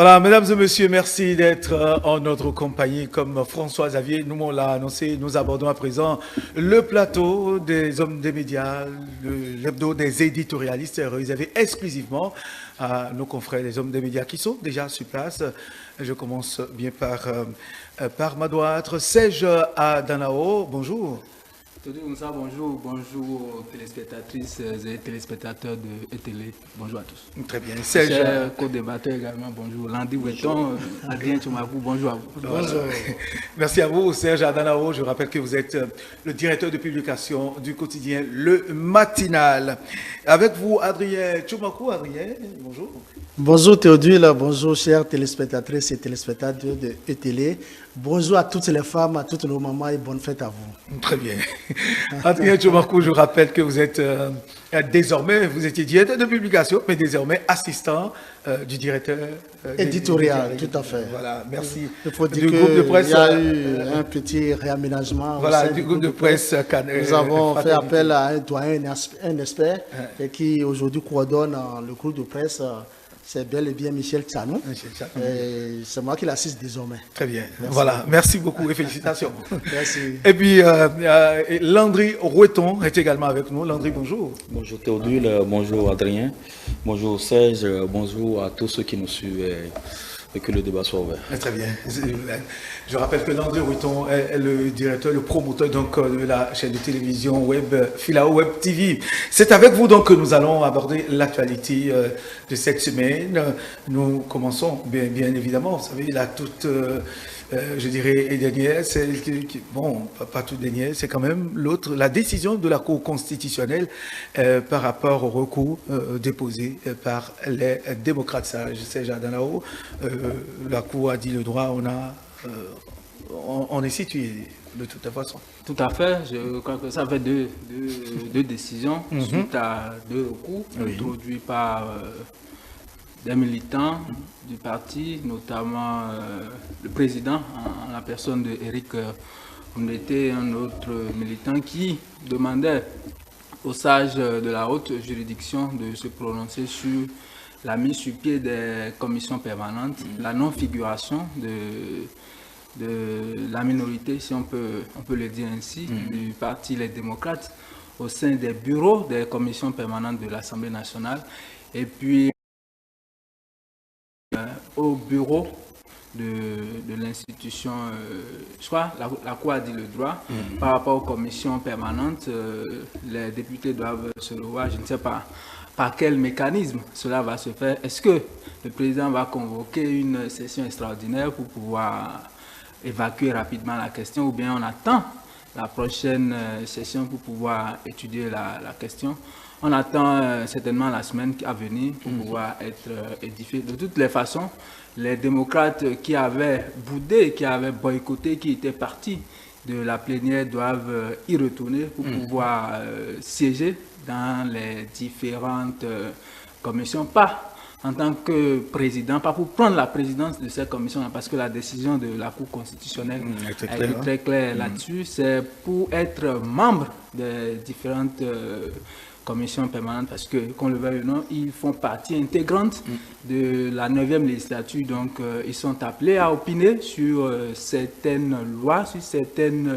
Voilà, mesdames et messieurs, merci d'être en notre compagnie. Comme François Xavier, nous on l'a annoncé, nous abordons à présent le plateau des hommes des médias, l'hebdo des éditorialistes réservé exclusivement à nos confrères des hommes des médias qui sont déjà sur place. Je commence bien par ma droite, Serge Adanao. Bonjour. Bonjour, bonjour aux téléspectatrices et téléspectateurs de ETélé. Bonjour à tous. Très bien. Chers co-débatteurs également, bonjour. Landry Weton, Adrien Tchoumakou, bonjour à vous. Bonjour. Merci à vous, Serge Adanao. Je rappelle que vous êtes le directeur de publication du quotidien Le Matinal. Avec vous, Adrien Tchoumakou. Adrien, bonjour. Bonjour Théodule, bonjour chers téléspectatrices et téléspectateurs de ETélé. Bonjour à toutes les femmes, à toutes nos mamans et bonne fête à vous. Très bien. Adrien Tchoumakou, je rappelle que vous êtes désormais, vous étiez directeur de publication, mais désormais assistant du directeur éditorial, tout à fait. Voilà, merci. Il faut dire groupe de presse. Il y a eu un petit réaménagement. Voilà, du groupe de presse. Nous avons fait appel à un doyen, un expert, qui aujourd'hui coordonne le groupe de presse. C'est bel et bien Michel Tchanou. C'est moi qui l'assiste désormais. Très bien. Merci. Voilà, merci beaucoup et félicitations. Merci. Et puis, Landry Roueton est également avec nous. Landry, bonjour. Bonjour Théodule, bonjour Adrien, bonjour Serge, bonjour à tous ceux qui nous suivent et que le débat soit ouvert. Très bien. Je rappelle que Landry Roueton est le directeur, le promoteur donc, de la chaîne de télévision web Filao Web TV. C'est avec vous donc que nous allons aborder l'actualité de cette semaine. Nous commençons bien évidemment, vous savez, la toute, je dirais, dernière, bon, pas toute dernière, c'est quand même l'autre, la décision de la Cour constitutionnelle par rapport au recours déposé par les démocrates sages. Serge Adanao, la Cour a dit le droit, on est situé de toute façon. Tout à fait, je crois que ça fait deux décisions suite à deux recours introduits par des militants du parti, notamment le président, en la personne de Éric Oundété, un autre militant qui demandait aux sages de la haute juridiction de se prononcer sur la mise sur pied des commissions permanentes, la non-figuration de la minorité, si on peut le dire ainsi, du parti Les Démocrates au sein des bureaux des commissions permanentes de l'Assemblée nationale et puis au bureau de l'institution, je crois, la Cour a dit le droit, par rapport aux commissions permanentes, les députés doivent se revoir, je ne sais pas par quel mécanisme cela va se faire. Est-ce que le président va convoquer une session extraordinaire pour pouvoir évacuer rapidement la question ou bien on attend la prochaine session pour pouvoir étudier la question? On attend certainement la semaine à venir pour pouvoir être édifié. De toutes les façons, les démocrates qui avaient boudé, qui avaient boycotté, qui étaient partis de la plénière doivent y retourner pour pouvoir siéger dans les différentes commissions. Pas en tant que président, pas pour prendre la présidence de cette commission, parce que la décision de la Cour constitutionnelle a été très claire là-dessus. C'est pour être membre des différentes commission permanente, parce que, qu'on le veuille ou non, ils font partie intégrante de la 9e législature. Donc, ils sont appelés à opiner sur certaines lois, sur certaines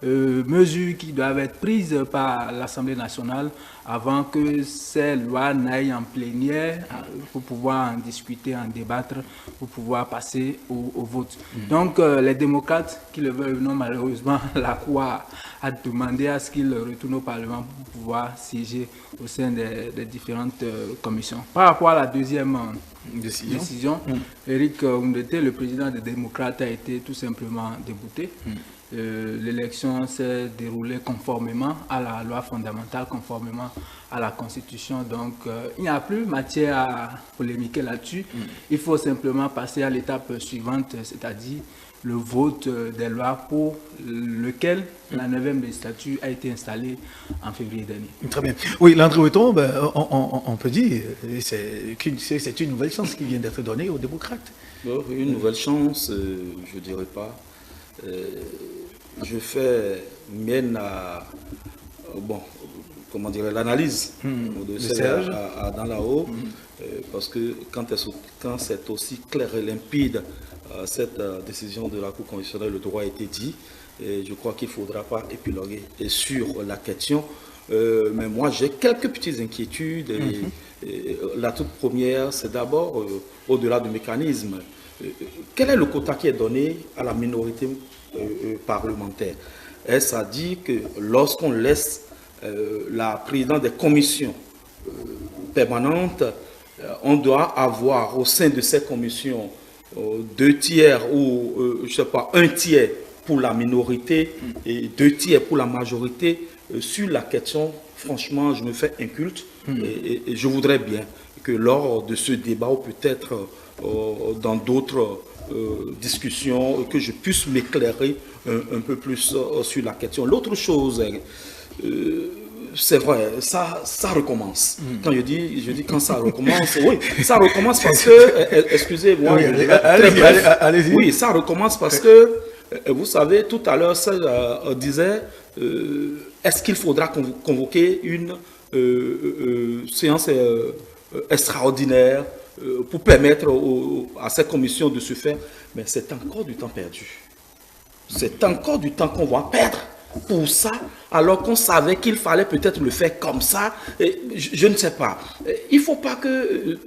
mesures qui doivent être prises par l'Assemblée nationale avant que ces lois n'aillent en plénière pour pouvoir en discuter, en débattre, pour pouvoir passer au vote. Donc, les démocrates, qui le veulent ou non, malheureusement, la Cour a demandé à ce qu'ils retournent au Parlement pour pouvoir siéger au sein des différentes commissions. Par rapport à la deuxième décision, Éric Oundété, le président des démocrates, a été tout simplement débouté. L'élection s'est déroulée conformément à la loi fondamentale, conformément à la Constitution. Donc, il n'y a plus matière à polémiquer là-dessus. Il faut simplement passer à l'étape suivante, c'est-à-dire le vote des lois pour lequel la 9e législature a été installée en février dernier. Très bien. Oui, Landry Roueton, on peut dire que c'est une nouvelle chance qui vient d'être donnée aux démocrates. Bon, une nouvelle chance, je ne dirais pas. Je fais mienne à... Bon, comment dire, l'analyse de Serge dans la haut, parce que quand c'est aussi clair et limpide, cette décision de la Cour constitutionnelle, le droit a été dit, et je crois qu'il ne faudra pas épiloguer sur la question. Mais moi, j'ai quelques petites inquiétudes. Et la toute première, c'est d'abord, au-delà du mécanisme, quel est le quota qui est donné à la minorité parlementaire? Est-ce à dire que lorsqu'on laisse la présidente des commissions permanentes, on doit avoir au sein de ces commissions 2 tiers ou, je sais pas, 1 tiers pour la minorité et 2 tiers pour la majorité? Sur la question, franchement, je me fais inculte et je voudrais bien que lors de ce débat ou peut-être dans d'autres discussions, que je puisse m'éclairer un peu plus sur la question. L'autre chose, c'est vrai, ça recommence. Quand je dis quand ça recommence, oui, ça recommence parce que, excusez-moi, allez-y. Oui, ça recommence parce que, vous savez, tout à l'heure, ça disait, est-ce qu'il faudra convoquer une séance extraordinaire pour permettre à cette commission de se faire? Mais c'est encore du temps perdu. C'est encore du temps qu'on va perdre pour ça, alors qu'on savait qu'il fallait peut-être le faire comme ça. Et je ne sais pas. Il ne faut pas que,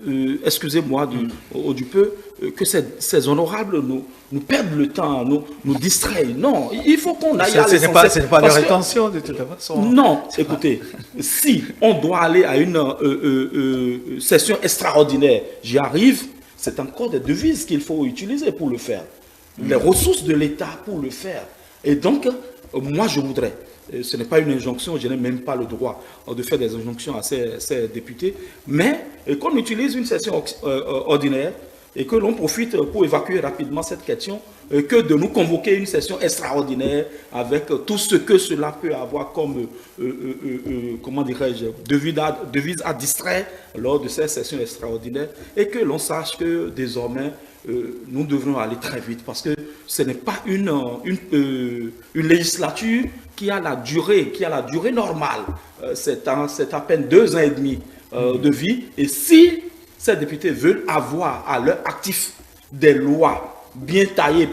excusez-moi du peu, que ces honorables nous perdent le temps, nous distraient. Non, il faut qu'on aille à l'essentiel. Ce n'est pas leur intention de toute façon. Non, écoutez, si on doit aller à une session extraordinaire, j'y arrive, c'est encore des devises qu'il faut utiliser pour le faire. Les ressources de l'État pour le faire. Et donc, moi, je voudrais, ce n'est pas une injonction, je n'ai même pas le droit de faire des injonctions à ces députés, mais qu'on utilise une session ordinaire et que l'on profite pour évacuer rapidement cette question, que de nous convoquer une session extraordinaire avec tout ce que cela peut avoir comme, comment dirais-je, devise à distraire lors de ces sessions extraordinaires, et que l'on sache que désormais, nous devrons aller très vite parce que ce n'est pas une législature qui a la durée normale. C'est à peine 2 ans et demi de vie. Et si ces députés veulent avoir à leur actif des lois bien taillées,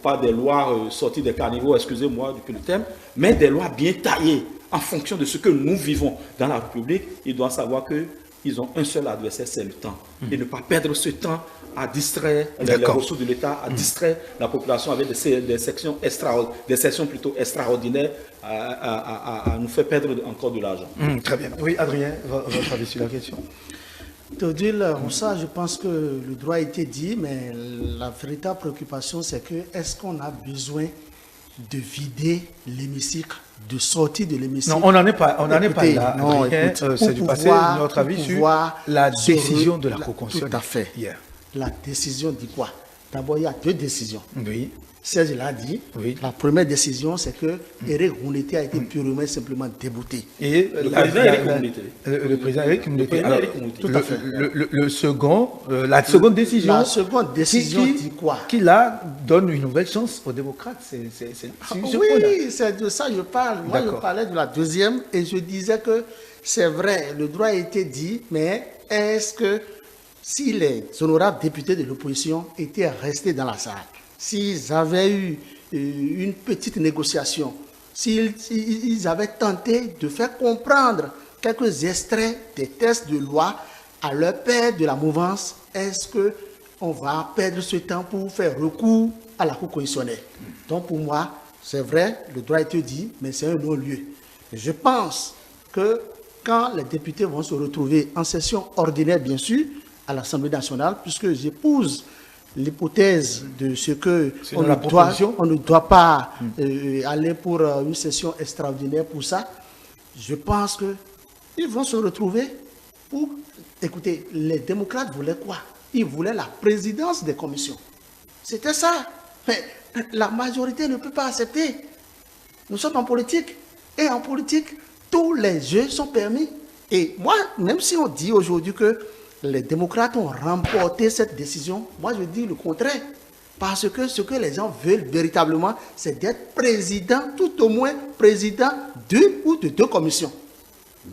pas des lois sorties des caniveaux, excusez-moi du terme, mais des lois bien taillées en fonction de ce que nous vivons dans la République, ils doivent savoir que ils ont un seul adversaire, c'est le temps. Et ne pas perdre ce temps à distraire les ressources de l'État, à distraire la population avec des sessions extraordinaires, à nous faire perdre encore de l'argent. Très bien. Oui, Adrien, votre avis sur la question? Ça, je pense que le droit a été dit, mais la véritable préoccupation, c'est que est-ce qu'on a besoin de vider l'hémicycle, de sortir de l'hémicycle? Non, on n'en est pas là. Non, c'est du passé. Notre avis sur la décision de la Cour constitutionnelle. Tout à fait. Hier. La décision dit quoi? D'abord, il y a 2 décisions. Oui. Serge l'a dit. Oui. La première décision, c'est que Éric Rouleté a été purement et simplement débouté. Et le président Éric Rouleté. Tout à fait. La seconde décision. La seconde décision dit quoi? Qui là donne une nouvelle chance aux démocrates. Oui, c'est de ça que je parle. Moi, je parlais de la deuxième et je disais que c'est vrai, le droit a été dit, mais est-ce que si les honorables députés de l'opposition étaient restés dans la salle, s'ils avaient eu une petite négociation, s'ils avaient tenté de faire comprendre quelques extraits des textes de loi à leur père de la mouvance, est-ce qu'on va perdre ce temps pour faire recours à la Cour constitutionnelle? Donc pour moi, c'est vrai, le droit a été dit, mais c'est un non-lieu. Je pense que quand les députés vont se retrouver en session ordinaire, bien sûr, à l'Assemblée nationale, puisque j'épouse l'hypothèse de ce que on ne doit pas aller pour une session extraordinaire pour ça. Je pense qu'ils vont se retrouver pour... Écoutez, les démocrates voulaient quoi? Ils voulaient la présidence des commissions. C'était ça. Mais la majorité ne peut pas accepter. Nous sommes en politique. Et en politique, tous les jeux sont permis. Et moi, même si on dit aujourd'hui que les démocrates ont remporté cette décision, moi je dis le contraire. Parce que ce que les gens veulent véritablement, c'est d'être président, tout au moins président d'une ou de deux commissions.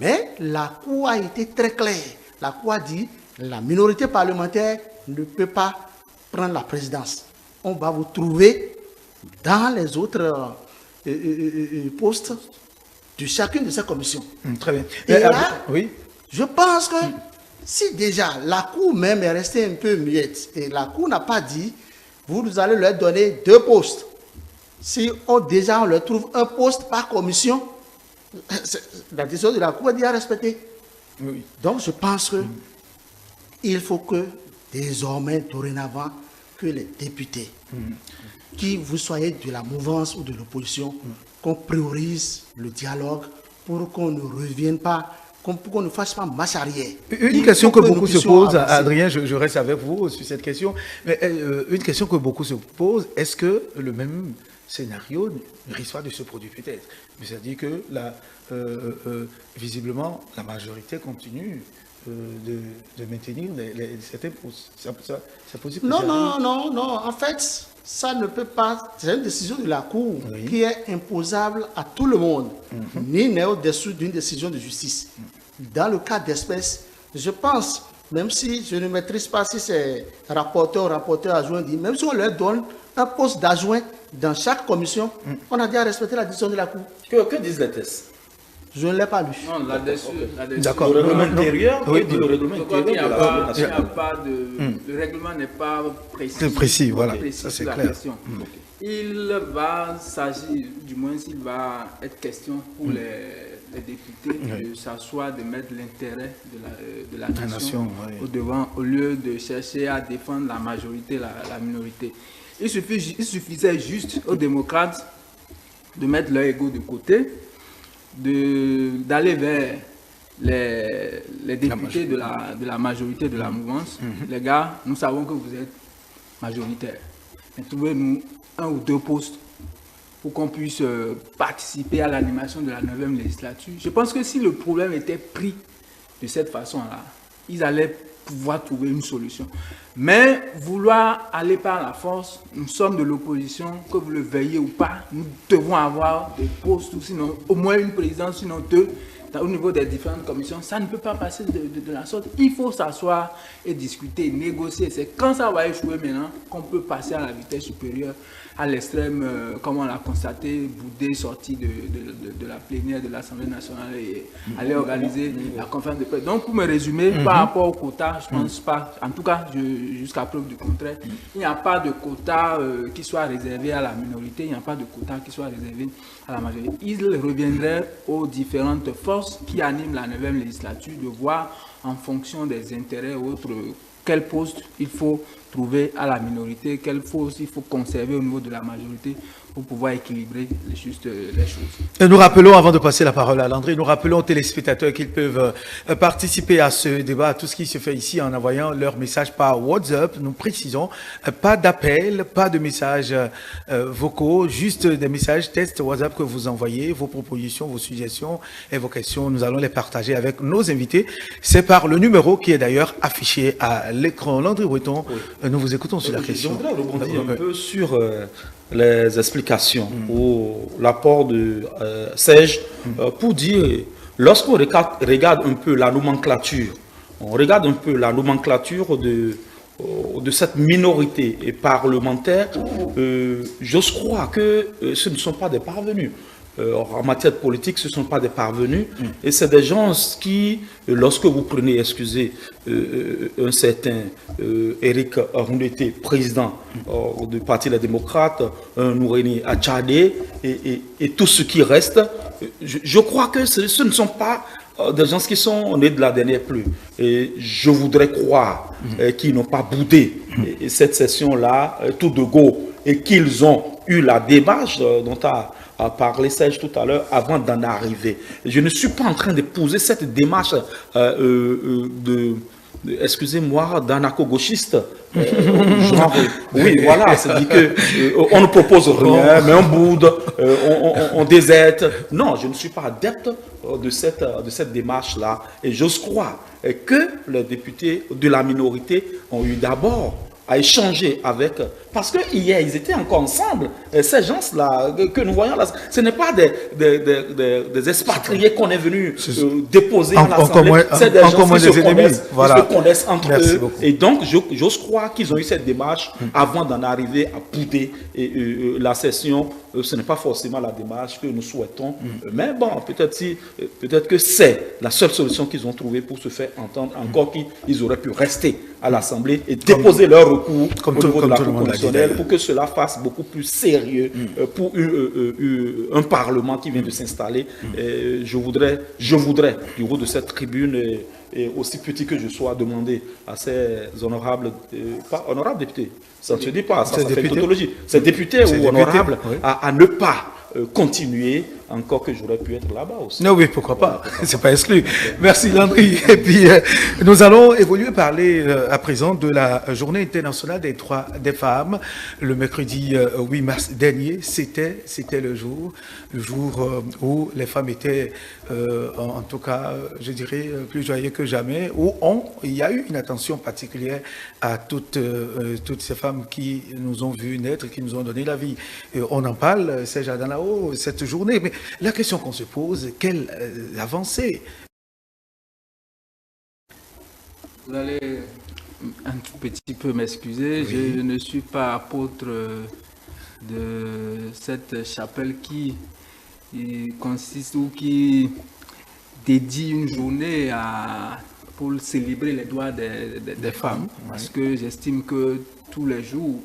Mais la Cour a été très claire. La Cour a dit la minorité parlementaire ne peut pas prendre la présidence. On va vous trouver dans les autres postes de chacune de ces commissions. Très bien. Et là, oui. je pense que si déjà la Cour même est restée un peu muette et la Cour n'a pas dit vous allez leur donner 2 postes. Si déjà on leur trouve un poste par commission, la décision de la Cour est déjà respectée. Oui. Donc je pense que il faut que désormais, dorénavant, que les députés, qui vous soyez de la mouvance ou de l'opposition, qu'on priorise le dialogue pour qu'on ne revienne pas, pour qu'on ne fasse pas marche arrière. Une question que beaucoup se posent, Adrien, je reste avec vous sur cette question, mais une question que beaucoup se posent, est-ce que le même scénario risque pas de se produire peut-être? C'est-à-dire que visiblement, la majorité continue de maintenir certains postes. C'est possible? Non. En fait, ça ne peut pas. C'est une décision de la Cour qui est imposable à tout le monde, ni n'est au-dessus d'une décision de justice. Dans le cas d'espèce, je pense, même si je ne maîtrise pas si c'est rapporteur adjoint, même si on leur donne un poste d'adjoint dans chaque commission, on a déjà respecté la décision de la Cour. Que disent les tests? Je ne l'ai pas lu. Non, là-dessus. D'accord. Le règlement intérieur, oui, le règlement intérieur de l'Assemblée nationale. Le règlement n'est pas précis. C'est précis, voilà. Précis Ça, c'est sur la clair. question. Il va s'agir, du moins s'il va être question pour les députés de s'asseoir, de mettre l'intérêt de la nation au devant, au lieu de chercher à défendre la majorité, la minorité. Il suffisait juste aux démocrates de mettre leur ego de côté, d'aller vers les députés de la majorité de la mouvance. Les gars, nous savons que vous êtes majoritaires. Mais trouvez-nous 1 ou 2 postes pour qu'on puisse participer à l'animation de la 9e législature. Je pense que si le problème était pris de cette façon-là, ils allaient pouvoir trouver une solution. Mais vouloir aller par la force, nous sommes de l'opposition, que vous le veuillez ou pas, nous devons avoir des postes, ou sinon au moins une présidence, sinon 2, au niveau des différentes commissions. Ça ne peut pas passer de la sorte. Il faut s'asseoir et discuter, négocier. C'est quand ça va échouer maintenant qu'on peut passer à la vitesse supérieure, à l'extrême, comme on l'a constaté, Boudé sorti de la plénière de l'Assemblée nationale et aller organiser la conférence de presse. Donc, pour me résumer, par rapport au quota, je ne pense pas, en tout cas, jusqu'à preuve du contraire, il n'y a pas de quota qui soit réservé à la minorité, il n'y a pas de quota qui soit réservé à la majorité. Il reviendrait aux différentes forces qui animent la 9e législature de voir en fonction des intérêts autres quel poste il faut trouver à la minorité, quel poste il faut conserver au niveau de la majorité pour pouvoir équilibrer les choses. Et nous rappelons, avant de passer la parole à Landry, nous rappelons aux téléspectateurs qu'ils peuvent participer à ce débat, à tout ce qui se fait ici en envoyant leur message par WhatsApp. Nous précisons, pas d'appel, pas de messages vocaux, juste des messages test WhatsApp que vous envoyez, vos propositions, vos suggestions et vos questions. Nous allons les partager avec nos invités. C'est par le numéro qui est d'ailleurs affiché à l'écran. Landry Breton, nous vous écoutons sur la question. Je voudrais rebondir un peu sur les explications ou l'apport de Serge pour dire, lorsqu'on regarde un peu la nomenclature, de cette minorité parlementaire, j'ose croire que ce ne sont pas des parvenus. En matière de politique, ce ne sont pas des parvenus. Et c'est des gens qui, lorsque vous prenez, un certain Eric Arundete, président du Parti des démocrates, Noureni Achadé et tout ce qui reste, je crois que ce ne sont pas des gens qui sont nés de la dernière pluie. Et je voudrais croire qu'ils n'ont pas boudé cette session-là tout de go et qu'ils ont eu la démarche dont a parlé Serge tout à l'heure avant d'en arriver. Je ne suis pas en train de poser cette démarche excusez-moi, d'anarcho-gauchiste. Oui, voilà, c'est-à-dire qu'on ne propose rien, mais on boude, on déserte. Non, je ne suis pas adepte de cette démarche-là. Et j'ose croire que les députés de la minorité ont eu d'abord à échanger avec... Parce que hier, ils étaient encore ensemble. Et ces gens-là que nous voyons là, ce n'est pas des expatriés qu'on est venu déposer à l'Assemblée. C'est des gens qui se connaissent entre eux. Beaucoup. Et donc, j'ose croire qu'ils ont eu cette démarche avant d'en arriver à bouder la session. Ce n'est pas forcément la démarche que nous souhaitons. Mais bon, peut-être que c'est la seule solution qu'ils ont trouvée pour se faire entendre. Encore qu'ils auraient pu rester à l'Assemblée et déposer leur recours au niveau de la Cour constitutionnelle pour que cela fasse beaucoup plus sérieux pour un Parlement qui vient de s'installer. Je voudrais, du haut de cette tribune, et aussi petit que je sois, demander à ces honorables, pas honorables députés, ça ne se dit pas, ça fait une tautologie, ces députés ou honorables, à ne pas continuer, encore que j'aurais pu être là-bas aussi. Non, oui, pourquoi pas, c'est pas exclu. Merci Landry. Et puis, nous allons parler à présent de la Journée internationale des droits des femmes. Le mercredi 8 mars dernier, c'était le jour où les femmes étaient, en tout cas, je dirais, plus joyeuses que jamais, où il y a eu une attention particulière à toutes ces femmes qui nous ont vu naître, qui nous ont donné la vie. Et on en parle, c'est Jardin là-haut, cette journée. Mais la question qu'on se pose, quelle avancée? Vous allez un tout petit peu m'excuser, oui. Je ne suis pas apôtre de cette chapelle qui consiste ou qui dédie une journée pour célébrer les droits des femmes. Parce que j'estime que tous les jours,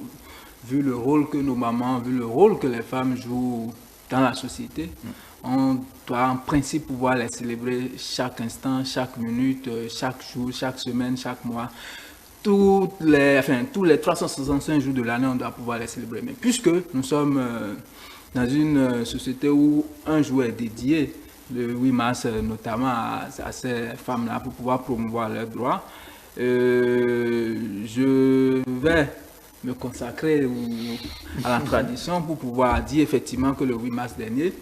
vu le rôle que nos mamans, vu le rôle que les femmes jouent dans la société, on doit en principe pouvoir les célébrer chaque instant, chaque minute, chaque jour, chaque semaine, chaque mois. Tous les 365 jours de l'année, on doit pouvoir les célébrer. Mais puisque nous sommes dans une société où un jour est dédié, le 8 mars notamment, à ces femmes-là pour pouvoir promouvoir leurs droits, je vais me consacrer à la tradition pour pouvoir dire effectivement que le 8 mars dernier,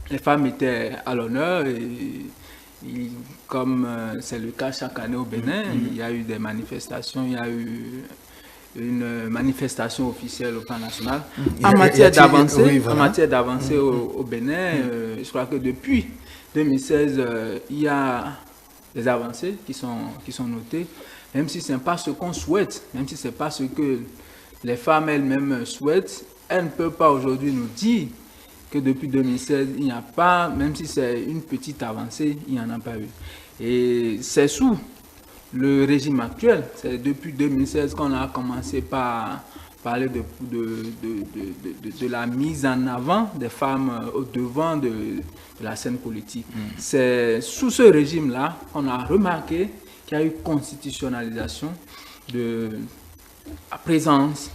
les femmes étaient à l'honneur et comme c'est le cas chaque année au Bénin, il y a eu des manifestations, il y a eu une manifestation officielle au plan national. En matière d'avancée au Bénin, je crois que depuis 2016, il y a des avancées qui sont notées, même si ce n'est pas ce qu'on souhaite, même si ce n'est pas ce que les femmes elles-mêmes souhaitent, elles ne peuvent pas aujourd'hui nous dire que depuis 2016, il n'y a pas, même si c'est une petite avancée, il n'y en a pas eu. Et c'est sous le régime actuel, c'est depuis 2016 qu'on a commencé par parler de la mise en avant des femmes au devant de la scène politique. C'est sous ce régime-là qu'on a remarqué qu'il y a eu constitutionnalisation de la présence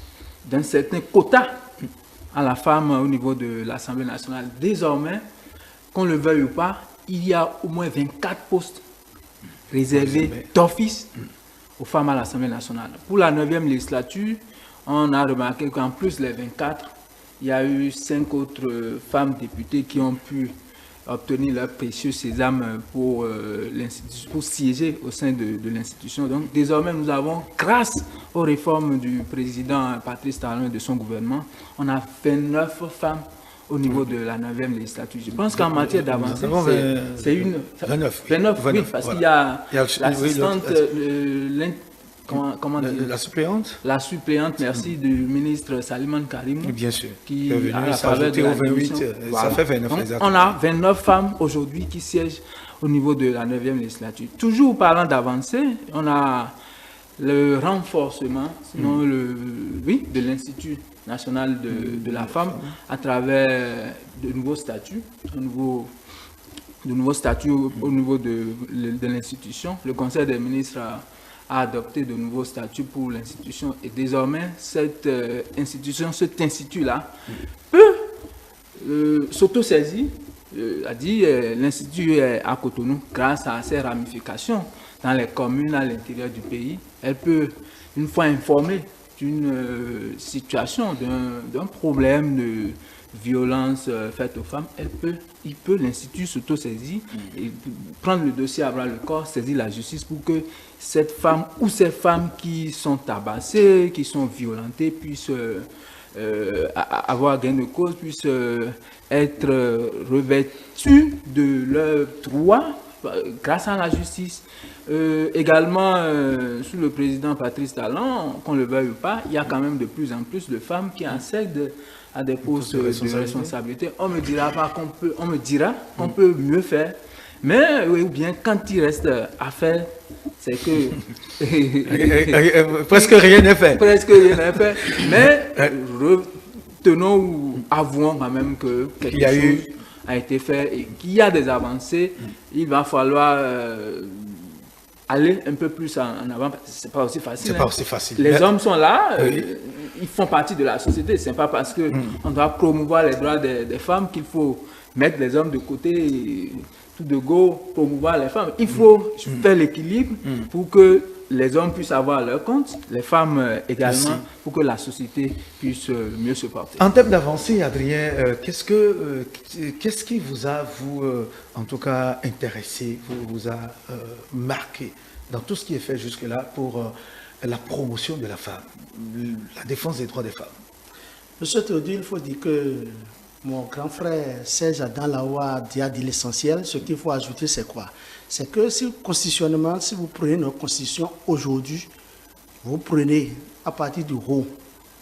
d'un certain quota à la femme au niveau de l'Assemblée nationale. Désormais, qu'on le veuille ou pas, il y a au moins 24 postes réservés d'office aux femmes à l'Assemblée nationale. Pour la 9e législature, on a remarqué qu'en plus des 24, il y a eu 5 autres femmes députées qui ont pu obtenir leur précieux sésame pour siéger au sein de l'institution. Donc désormais, nous avons, grâce aux réformes du président Patrice Talon et de son gouvernement, on a 29 femmes au niveau de la 9e législature. Je pense qu'en matière d'avancée, c'est une... 29, oui, parce qu'il y a l'assistante... Comment dire? La suppléante? La suppléante, merci, du ministre Saliman Karim. Bien sûr. Qui est venu s'ajouter aux 28, ça fait 29. Donc, on a 29 femmes aujourd'hui qui siègent au niveau de la 9e législature. Toujours parlant d'avancée, on a le renforcement, sinon de l'Institut national de la femme à travers de nouveaux statuts, au niveau de l'institution. Le Conseil des ministres a adopté de nouveaux statuts pour l'institution et désormais cet institut-là peut s'autosaisir, a dit l'institut est à Cotonou grâce à ses ramifications dans les communes à l'intérieur du pays. Elle peut, une fois informée d'une situation, d'un problème violences faites aux femmes, l'Institut s'auto-saisir et prendre le dossier à bras le corps, saisir la justice pour que cette femme ou ces femmes qui sont tabassées, qui sont violentées, puissent avoir gain de cause, puissent être revêtues de leurs droits grâce à la justice. Également, sous le président Patrice Talon, qu'on le veuille ou pas, il y a quand même de plus en plus de femmes qui accèdent à des postes de responsabilité. On me dira qu'on peut mieux faire, mais ou bien quand il reste à faire, c'est que presque rien n'est fait. Presque rien n'est fait. Mais retenons ou avouons quand même que quelque chose a été fait et qu'il y a des avancées. Il va falloir aller un peu plus en avant. C'est pas aussi facile. C'est pas aussi facile. Les hommes sont là, ils font partie de la société. C'est pas parce que on doit promouvoir les droits des femmes qu'il faut mettre les hommes de côté et tout de go promouvoir les femmes. Il faut faire l'équilibre pour que les hommes puissent avoir leur compte, les femmes également, pour que la société puisse mieux se porter. En termes d'avancée, Adrien, qu'est-ce qui vous a, en tout cas, intéressé, vous a marqué dans tout ce qui est fait jusque-là pour la promotion de la femme, la défense des droits des femmes? Monsieur Théodule, il faut dire que mon grand frère Serge Adan-Lawa a dit l'essentiel. Ce qu'il faut ajouter, c'est quoi? C'est que constitutionnellement, si vous prenez notre constitution aujourd'hui, vous prenez à partir du haut,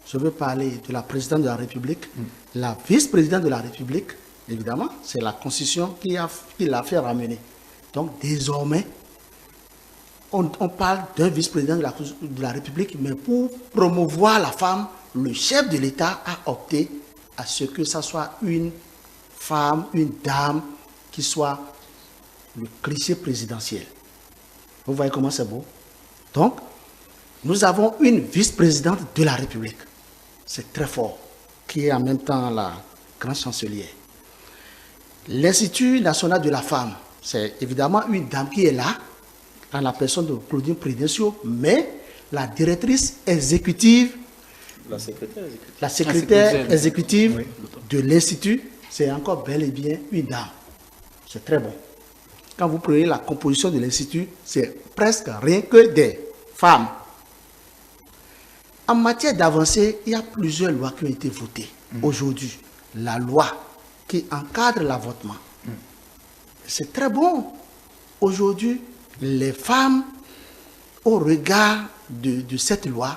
je veux parler de la présidente de la République, la vice-présidente de la République, évidemment, c'est la constitution qui l'a fait ramener. Donc désormais, on parle d'un vice-président de la République, mais pour promouvoir la femme, le chef de l'État a opté à ce que ça soit une femme, une dame qui soit le cliché présidentiel. Vous voyez comment c'est beau? Donc, nous avons une vice-présidente de la République. C'est très fort, qui est en même temps la grande chancelière. L'Institut national de la femme, c'est évidemment une dame qui est là, dans la personne de Claudine Prudencio, mais la directrice exécutive, la secrétaire exécutive de l'Institut, c'est encore bel et bien une dame. C'est très bon. Quand vous prenez la composition de l'Institut, c'est presque rien que des femmes. En matière d'avancée, il y a plusieurs lois qui ont été votées. Aujourd'hui, la loi qui encadre l'avortement. C'est très bon. Aujourd'hui, les femmes, au regard de cette loi,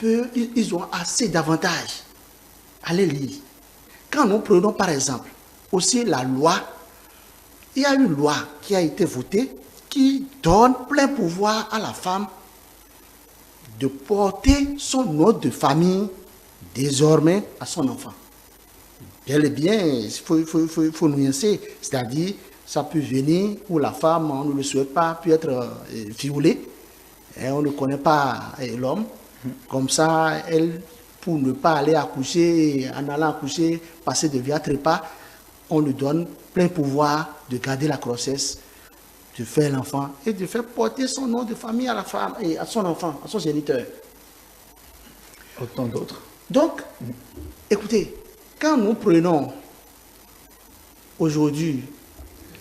ils ont assez d'avantages. Allez lire. Quand nous prenons par exemple aussi la loi, il y a une loi qui a été votée qui donne plein pouvoir à la femme de porter son nom de famille désormais à son enfant. Bien et bien, il faut nuancer, c'est-à-dire ça peut venir où la femme, on ne le souhaite pas, peut être violée, et on ne connaît pas l'homme. Comme ça, elle, pour ne pas aller accoucher, en allant accoucher, passer de via trépas, on lui donne plein pouvoir de garder la grossesse, de faire l'enfant et de faire porter son nom de famille à la femme et à son enfant, à son géniteur. Autant d'autres. Donc, écoutez, quand nous prenons aujourd'hui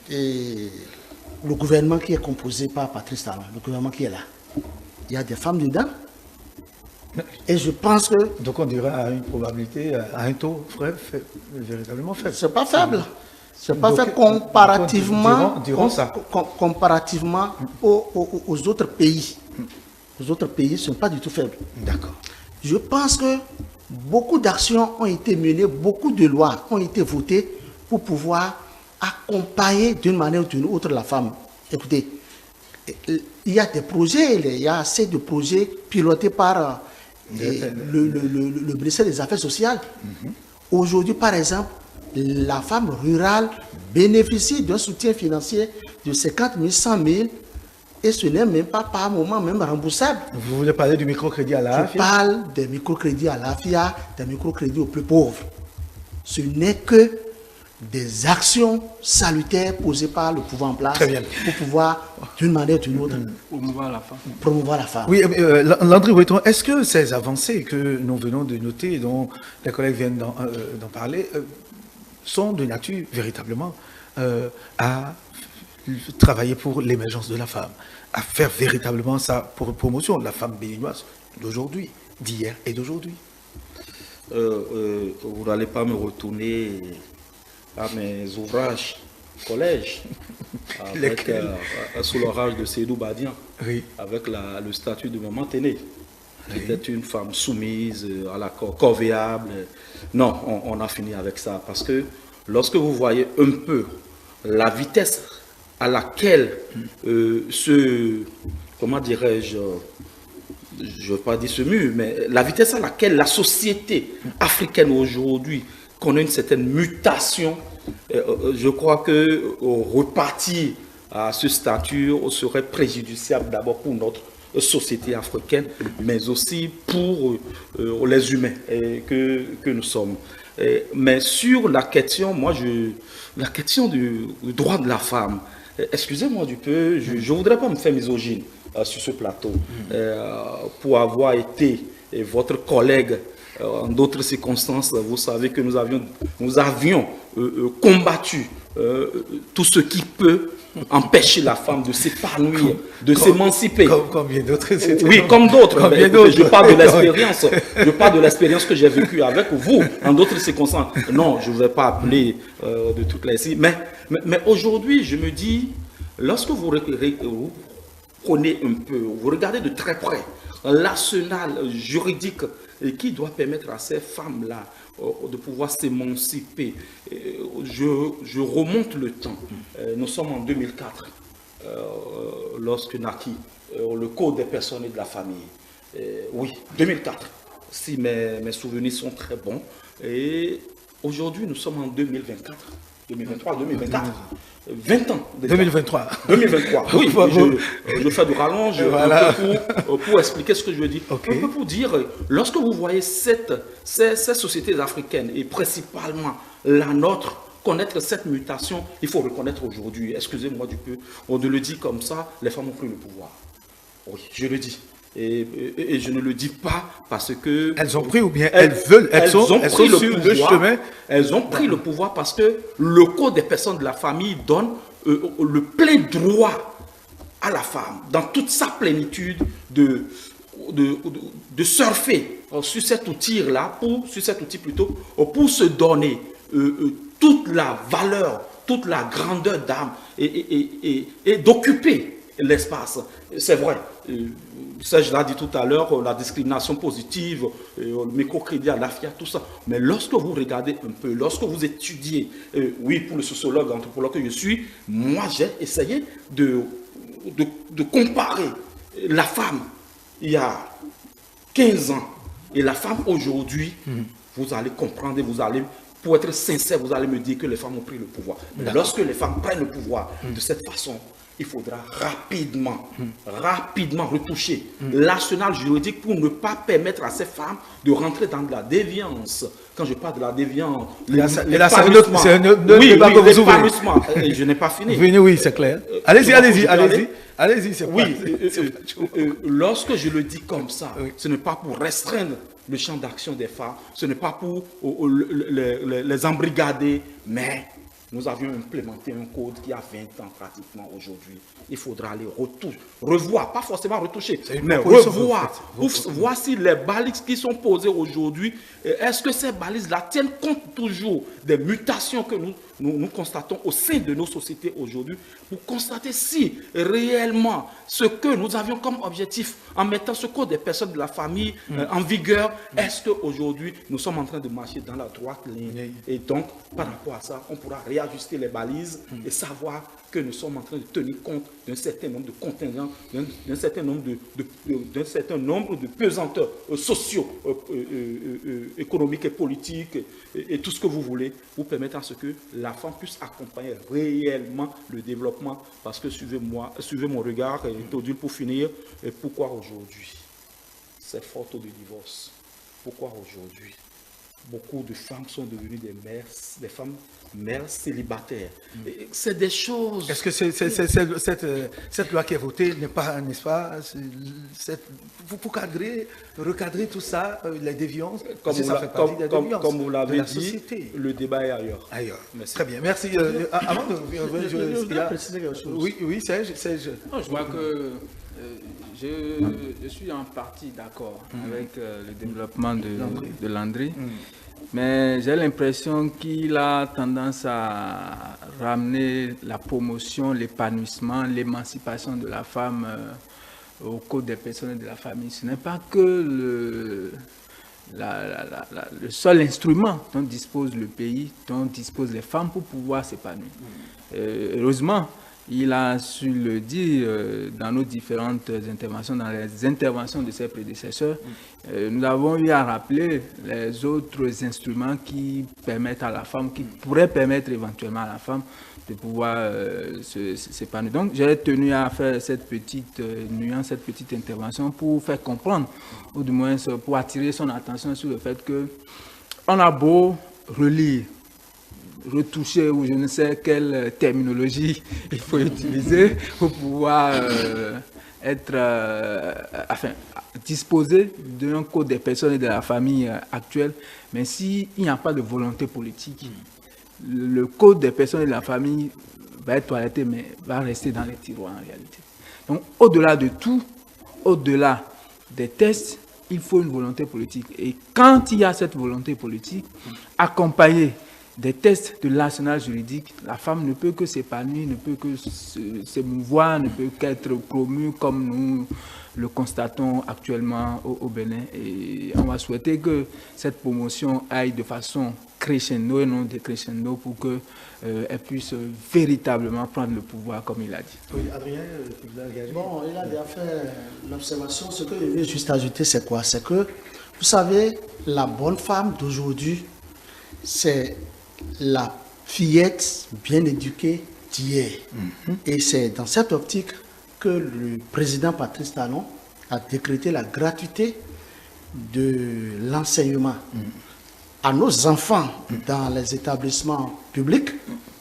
le gouvernement qui est composé par Patrice Talon, le gouvernement qui est là, il y a des femmes dedans. Et je pense que... Donc on dirait à une probabilité, à un taux véritablement faible. C'est pas faible. C'est pas faible comparativement, comparativement aux autres pays. Les autres pays ne sont pas du tout faibles. D'accord. Je pense que beaucoup d'actions ont été menées, beaucoup de lois ont été votées pour pouvoir accompagner d'une manière ou d'une autre la femme. Écoutez, il y a des projets, il y a assez de projets pilotés par le ministère des Affaires sociales. Aujourd'hui, par exemple, la femme rurale bénéficie d'un soutien financier de 50 000, 100 000 et ce n'est même pas par moment même remboursable. Vous voulez parler du microcrédit à la AFIA? Je parle des microcrédits à l'AFIA, des microcrédits aux plus pauvres. Ce n'est que des actions salutaires posées par le pouvoir en place pour pouvoir, d'une manière ou d'une autre, promouvoir la femme. Oui, Landry Breton, est-ce que ces avancées que nous venons de noter, et dont les collègues viennent d'en parler, sont de nature véritablement à travailler pour l'émergence de la femme, à faire véritablement sa promotion de la femme béninoise d'aujourd'hui, d'hier et d'aujourd'hui? Vous n'allez pas me retourner à mes ouvrages collège avec, sous l'orage de Seydou Badian, oui, avec le statut de maman Téné, qui était une femme soumise, à la corvéable. Non, on a fini avec ça, parce que lorsque vous voyez un peu la vitesse à laquelle comment dirais-je, je ne veux pas dire ce mur, mais la vitesse à laquelle la société africaine aujourd'hui connaît une certaine mutation, je crois que repartir à ce statut serait préjudiciable d'abord pour notre société africaine, mais aussi pour les humains que nous sommes. Mais sur la question, la question du droit de la femme, excusez-moi du peu, je ne voudrais pas me faire misogyne sur ce plateau, pour avoir été votre collègue en d'autres circonstances. Vous savez que nous avions combattu tout ce qui peut empêcher la femme de s'épanouir, de s'émanciper. Comme bien d'autres. Oui, comme d'autres. Je parle de l'expérience. Je parle de l'expérience que j'ai vécue avec vous en d'autres circonstances. Non, je ne vais pas appeler de toutes les ici. Mais aujourd'hui, je me dis, lorsque vous prenez un peu, vous regardez de très près l'arsenal juridique qui doit permettre à ces femmes-là de pouvoir s'émanciper. Je remonte le temps. Nous sommes en 2004, lorsque naquit le Code des personnes et de la famille. Oui, 2004, si mes souvenirs sont très bons. Et aujourd'hui, nous sommes en 2024. 2023, 2024. 20 ans. Déjà. 2023. 2023. Oui, je fais du rallonge voilà, pour expliquer ce que je veux dire. Okay. Un peu pour dire, lorsque vous voyez ces sociétés africaines, et principalement la nôtre, connaître cette mutation, il faut reconnaître aujourd'hui, excusez-moi du peu, on le dit comme ça, les femmes ont pris le pouvoir. Oui, je le dis. Et je ne le dis pas parce que... Elles ont pris ou bien elles veulent, elles sont sur le chemin. Elles ont pris le pouvoir parce que le Code des personnes de la famille donne le plein droit à la femme, dans toute sa plénitude, de surfer sur cet outil-là, pour se donner toute la valeur, toute la grandeur d'âme et d'occuper l'espace. C'est vrai. Ça, je l'ai dit tout à l'heure, la discrimination positive, le microcrédit à l'AFIA, tout ça. Mais lorsque vous regardez un peu, lorsque vous étudiez, oui, pour le sociologue, anthropologue que je suis, moi, j'ai essayé de comparer la femme il y a 15 ans et la femme aujourd'hui. Vous allez comprendre, pour être sincère, vous allez me dire que les femmes ont pris le pouvoir. Mais lorsque les femmes prennent le pouvoir de cette façon, il faudra rapidement retoucher l'arsenal juridique pour ne pas permettre à ces femmes de rentrer dans de la déviance. Quand je parle de la déviance, l'épanouissement. Je n'ai pas fini. Oui, c'est clair. Allez-y, c'est oui. Lorsque je le dis comme ça, ce n'est pas pour restreindre le champ d'action des femmes, ce n'est pas pour les embrigader, mais nous avions implémenté un code qui a 20 ans pratiquement aujourd'hui. Il faudra aller revoir, pas forcément retoucher, mais revoir. Voir si les balises qui sont posées aujourd'hui, est-ce que ces balises-là tiennent compte toujours des mutations que nous constatons au sein de nos sociétés aujourd'hui, pour constater si réellement ce que nous avions comme objectif en mettant ce code des personnes de la famille en vigueur, est-ce qu'aujourd'hui nous sommes en train de marcher dans la droite ligne? Et donc, par rapport à ça, on pourra réajuster les balises et savoir que nous sommes en train de tenir compte d'un certain nombre de contingents, d'un certain nombre de pesanteurs sociaux, économiques et politiques, et tout ce que vous voulez, pour permettre à ce que la femme puisse accompagner réellement le développement. Parce que suivez mon regard, et Théodule, pour finir, et pourquoi aujourd'hui c'est faute de divorce? Pourquoi aujourd'hui beaucoup de femmes sont devenues des femmes mères célibataires. C'est des choses... Est-ce que cette loi qui est votée n'est pas, n'est-ce pas, pour recadrer tout ça, les déviances, comme vous l'avez dit, le débat est ailleurs. Merci. Très bien, merci. Avant de je préciser quelque chose. Oui, Serge. Je vois que je suis en partie d'accord avec le développement de Landry. Mais j'ai l'impression qu'il a tendance à ramener la promotion, l'épanouissement, l'émancipation de la femme au code des personnes et de la famille. Ce n'est pas que le seul instrument dont dispose le pays, dont disposent les femmes pour pouvoir s'épanouir. Heureusement, il a su le dire dans nos différentes interventions, dans les interventions de ses prédécesseurs. Nous avons eu à rappeler les autres instruments qui permettent à la femme, qui pourraient permettre éventuellement à la femme de pouvoir s'épanouir. Donc, j'ai tenu à faire cette petite nuance, cette petite intervention pour faire comprendre, ou du moins pour attirer son attention sur le fait que on a beau relire, retoucher ou je ne sais quelle terminologie il faut utiliser pour pouvoir disposer d'un code des personnes et de la famille actuelle. Mais s'il n'y a pas de volonté politique, le code des personnes et de la famille va être toiletté, mais va rester dans les tiroirs en réalité. Donc au-delà de tout, au-delà des tests, il faut une volonté politique. Et quand il y a cette volonté politique, accompagnée des tests de l'arsenal juridique, la femme ne peut que s'épanouir, ne peut que s'émouvoir, ne peut qu'être promue comme nous le constatons actuellement au Bénin. Et on va souhaiter que cette promotion aille de façon crescendo et non décrescendo pour qu'elle puisse véritablement prendre le pouvoir comme il a dit. Oui, Adrien, tu vous as engagé. Bon, il a déjà fait l'observation. Ce que je veux juste ajouter, c'est quoi? C'est que, vous savez, la bonne femme d'aujourd'hui, c'est la fillette bien éduquée d'hier. Et c'est dans cette optique que le président Patrice Talon a décrété la gratuité de l'enseignement à nos enfants dans les établissements publics,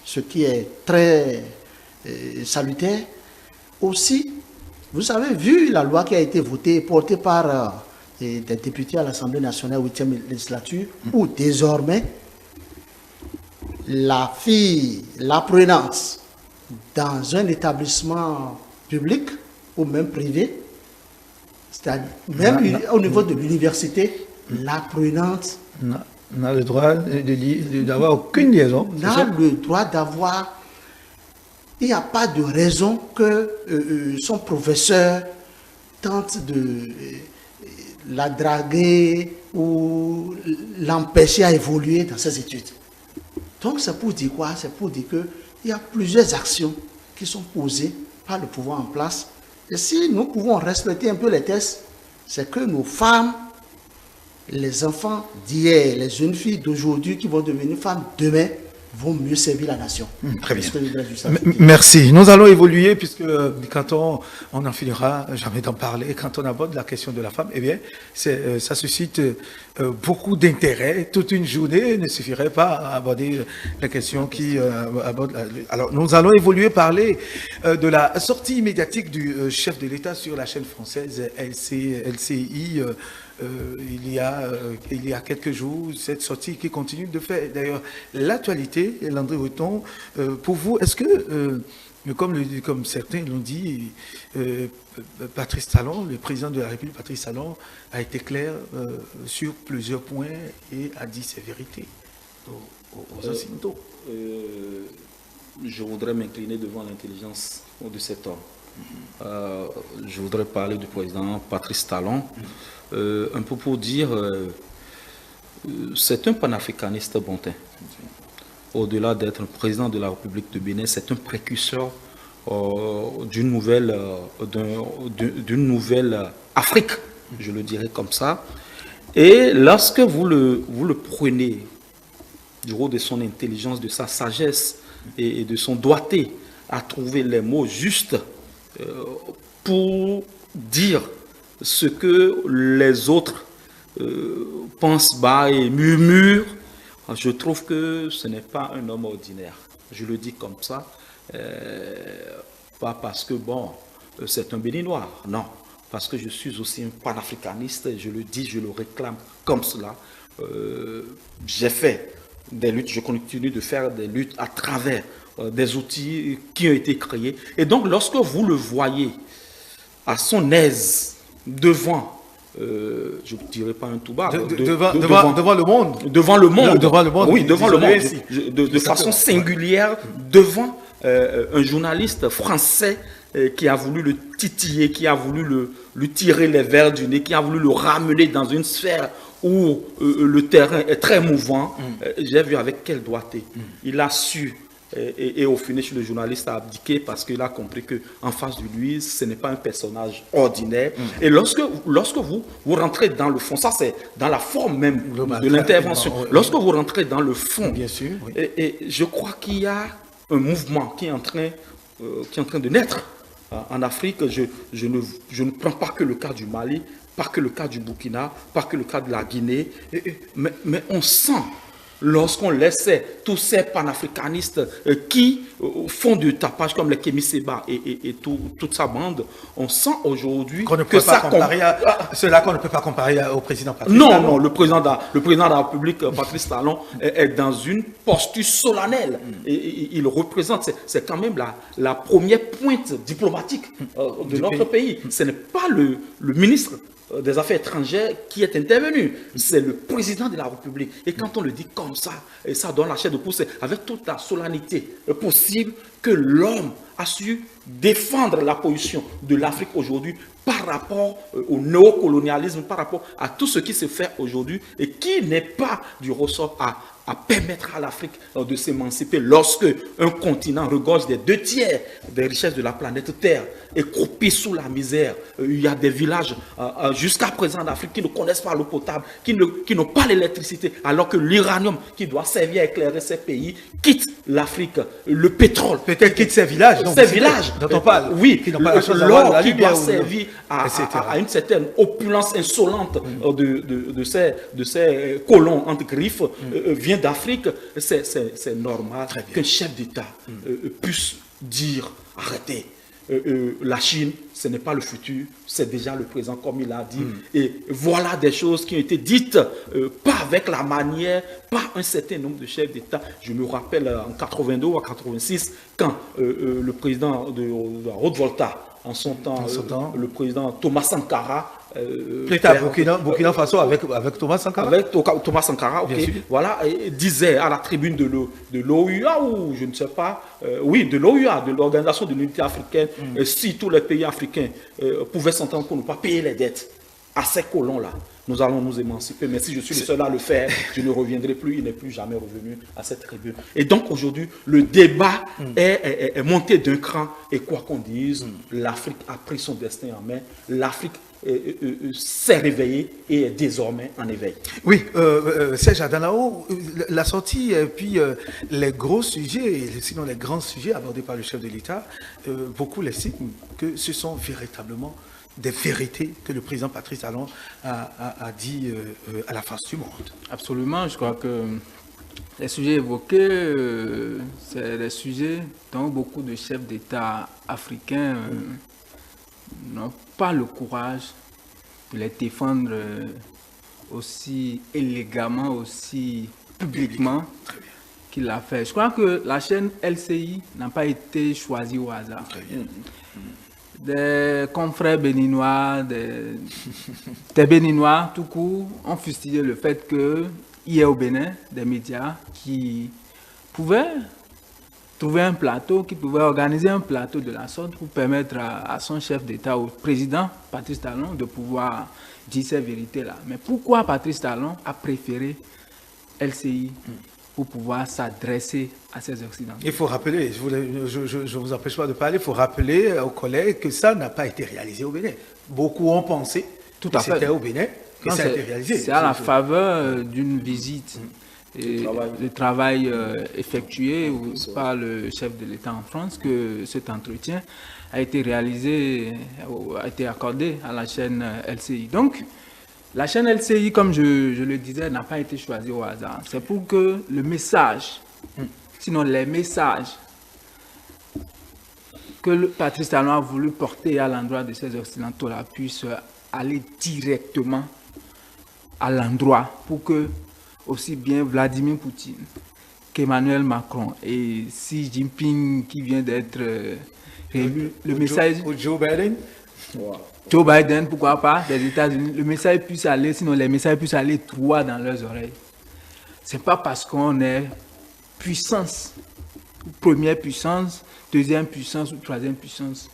ce qui est très salutaire. Aussi, vous avez vu la loi qui a été votée, portée par des députés à l'Assemblée nationale 8e législature, où désormais, la fille, l'apprenance dans un établissement public ou même privé, c'est-à-dire même au niveau de l'université, l'apprenante n'a le droit d'avoir aucune liaison. N'a le droit d'avoir. Il n'y a pas de raison que son professeur tente de la draguer ou l'empêcher à évoluer dans ses études. Donc c'est pour dire quoi? C'est pour dire qu'il y a plusieurs actions qui sont posées par le pouvoir en place. Et si nous pouvons respecter un peu les tests, c'est que nos femmes, les enfants d'hier, les jeunes filles d'aujourd'hui qui vont devenir femmes demain, vont mieux servir la nation. Très bien. Merci. Nous allons évoluer puisque quand on n'en finira jamais d'en parler, quand on aborde la question de la femme, eh bien, ça suscite beaucoup d'intérêt. Toute une journée ne suffirait pas à aborder la question qui aborde. Alors, nous allons évoluer, parler de la sortie médiatique du chef de l'État sur la chaîne française LCI. Il y a quelques jours, cette sortie qui continue de faire d'ailleurs l'actualité, Landry Breton. Pour vous, est-ce que, comme certains l'ont dit, Patrice Talon, le président de la République, Patrice Talon, a été clair sur plusieurs points et a dit ses vérités aux Occidentaux? Je voudrais m'incliner devant l'intelligence de cet homme. Je voudrais parler du président Patrice Talon. Un peu pour dire, c'est un panafricaniste bon teint. Au-delà d'être un président de la République de Bénin, c'est un précurseur d'une nouvelle Afrique, je le dirais comme ça. Et lorsque vous le prenez du haut de son intelligence, de sa sagesse et de son doigté à trouver les mots justes pour dire ce que les autres pense bas et murmure, je trouve que ce n'est pas un homme ordinaire. Je le dis comme ça, pas parce que, bon, c'est un béninois, non. Parce que je suis aussi un panafricaniste, je le dis, je le réclame comme cela. J'ai fait des luttes, je continue de faire des luttes à travers des outils qui ont été créés. Et donc, lorsque vous le voyez à son aise devant, je ne dirais pas un tout bas, devant le monde. Devant le monde. Devant le monde. Oui, devant le monde. De façon singulière, devant un journaliste français qui a voulu le titiller, qui a voulu lui tirer les verres du nez, qui a voulu le ramener dans une sphère où le terrain est très mouvant. J'ai vu avec quelle doigté. Il a su. Et au finish, le journaliste a abdiqué parce qu'il a compris qu'en face de lui, ce n'est pas un personnage ordinaire. Et lorsque vous rentrez dans le fond, ça c'est dans la forme même de l'intervention. Lorsque vous rentrez dans le fond, bien sûr, oui. et je crois qu'il y a un mouvement qui est en train de naître en Afrique. Je ne prends pas que le cas du Mali, pas que le cas du Burkina, pas que le cas de la Guinée, mais on sent, lorsqu'on laissait tous ces panafricanistes qui font du tapage comme les Kémy Séba et toute sa bande, on sent aujourd'hui qu'on ne peut pas comparer cela qu'on ne peut pas comparer au président Patrice Talon. Non, le président de la République, Patrice Talon, est dans une posture solennelle. Et il représente, c'est quand même la première pointe diplomatique de notre pays. Ce n'est pas le ministre des Affaires étrangères qui est intervenu. C'est le président de la République. Et quand on le dit comme ça, et ça donne la chair de poule, c'est avec toute la solennité possible que l'homme a su défendre la position de l'Afrique aujourd'hui par rapport au néocolonialisme, par rapport à tout ce qui se fait aujourd'hui et qui n'est pas du ressort à permettre à l'Afrique de s'émanciper lorsque un continent regorge des 2/3 des richesses de la planète Terre et croupit sous la misère. Il y a des villages jusqu'à présent en Afrique qui ne connaissent pas l'eau potable, qui n'ont pas l'électricité, alors que l'uranium qui doit servir à éclairer ces pays quitte l'Afrique. Le pétrole. Peut-être quitte ces villages. Ces villages dont on parle. Oui, qui n'ont pas la chose à l'or voir, qui doit servir à une certaine opulence insolente de ces colons entre griffes vient d'Afrique. C'est normal qu'un chef d'État puisse dire arrêtez. La Chine, ce n'est pas le futur, c'est déjà le présent, comme il a dit. Et voilà des choses qui ont été dites, pas avec la manière, par un certain nombre de chefs d'État. Je me rappelle en 82 ou en 86, quand le président de Haute-Volta, en son temps, le président Thomas Sankara, Burkina Faso avec Thomas Sankara. Avec Thomas Sankara, ok. Voilà, et disait à la tribune de l'OUA, ou je ne sais pas, de l'OUA, de l'Organisation de l'Unité africaine, si tous les pays africains pouvaient s'entendre pour ne pas payer les dettes à ces colons-là, nous allons nous émanciper. Mais si je suis le seul à le faire, je ne reviendrai plus, il n'est plus jamais revenu à cette tribune. Et donc aujourd'hui, le débat est monté d'un cran. Et quoi qu'on dise, l'Afrique a pris son destin en main. L'Afrique s'est réveillée et est désormais en éveil. Oui, Serge Adanao, la sortie et puis les gros sujets, sinon les grands sujets abordés par le chef de l'État, beaucoup l'estiment que ce sont véritablement des vérités que le président Patrice Talon a dit à la face du monde. Absolument, je crois que les sujets évoqués, c'est des sujets dont beaucoup de chefs d'État africains n'ont pas le courage de les défendre aussi élégamment, aussi publiquement qu'il l'a fait. Je crois que la chaîne LCI n'a pas été choisie au hasard. Des confrères béninois, des béninois tout court, ont fustigé le fait qu'il y ait au Bénin des médias qui pouvaient trouver un plateau, qui pouvaient organiser un plateau de la sorte pour permettre à son chef d'État, au président Patrice Talon, de pouvoir dire ces vérités-là. Mais pourquoi Patrice Talon a préféré LCI pour pouvoir s'adresser à ces Occidentaux? Il faut rappeler, je ne vous empêche pas de parler, il faut rappeler aux collègues que ça n'a pas été réalisé au Bénin. Beaucoup ont pensé que c'était au Bénin que ça a été réalisé. C'est à la faveur d'une visite et le travail effectué par le chef de l'État en France que cet entretien a été réalisé, a été accordé à la chaîne LCI. Donc, La chaîne LCI, comme je le disais, n'a pas été choisie au hasard. C'est pour que le message, sinon les messages que Patrice Talon a voulu porter à l'endroit de ces Occidentaux-là puissent aller directement à l'endroit pour que aussi bien Vladimir Poutine qu'Emmanuel Macron et Xi Jinping qui vient d'être élu, le message... Joe Biden. Wow. Joe Biden, pourquoi pas, des États-Unis, le message puisse aller, sinon les messages puissent aller droit dans leurs oreilles. C'est pas parce qu'on est puissance, première puissance, deuxième puissance ou troisième puissance